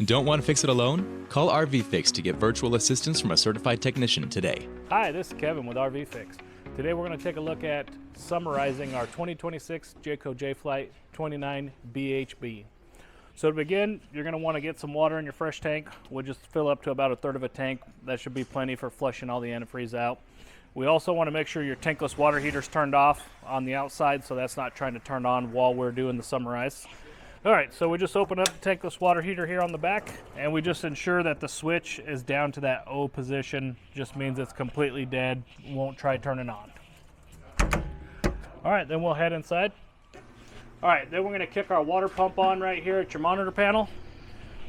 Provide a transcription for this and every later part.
Don't want to fix it alone? Call RVFix to get virtual assistance from a certified technician today. Hi, this is Kevin with RVFix. Today we're going to take a look at summarizing our 2026 Jayco Jay Flight 29 BHB. So to begin, you're going to want to get some water in your fresh tank. We'll just fill up to about 1/3 of a tank. That should be plenty for flushing all the antifreeze out. We also want to make sure your tankless water heater's turned off on the outside, so that's not trying to turn on while we're doing the summarize. All right, so we just open up the tankless water heater here on the back, and we just ensure that the switch is down to that O position. Just means it's completely dead. Won't try turning on. All right, then we'll head inside. All right, then we're gonna kick our water pump on right here at your monitor panel.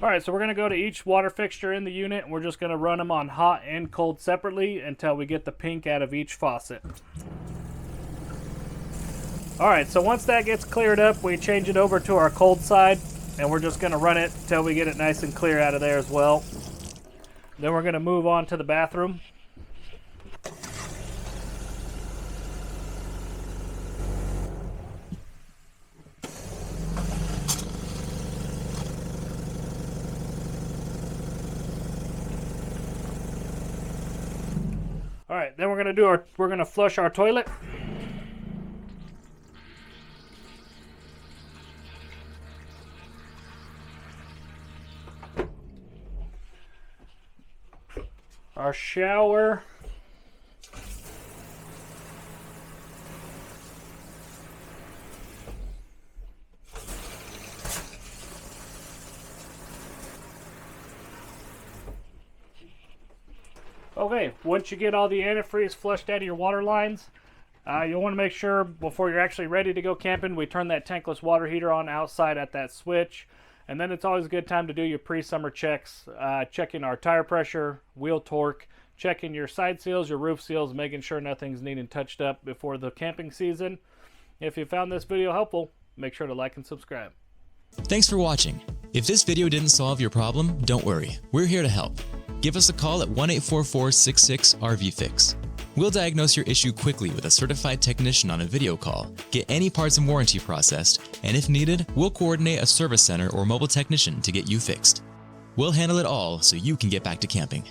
All right, so we're gonna go to each water fixture in the unit, and we're just gonna run them on hot and cold separately until we get the pink out of each faucet. All right, so once that gets cleared up, we change it over to our cold side, and we're just gonna run it until we get it nice and clear out of there as well. Then we're gonna move on to the bathroom. All right, then we're gonna flush our toilet. Our shower. Okay, once you get all the antifreeze flushed out of your water lines, you'll want to make sure before you're actually ready to go camping, we turn that tankless water heater on outside at that switch. And then it's always a good time to do your pre-summer checks, checking our tire pressure, wheel torque, checking your side seals, your roof seals, making sure nothing's needing touched up before the camping season. If you found this video helpful, make sure to like and subscribe. Thanks for watching. If this video didn't solve your problem, don't worry. We're here to help. Give us a call at 1-844-66-RVFix. We'll diagnose your issue quickly with a certified technician on a video call, get any parts and warranty processed, and if needed, we'll coordinate a service center or mobile technician to get you fixed. We'll handle it all so you can get back to camping.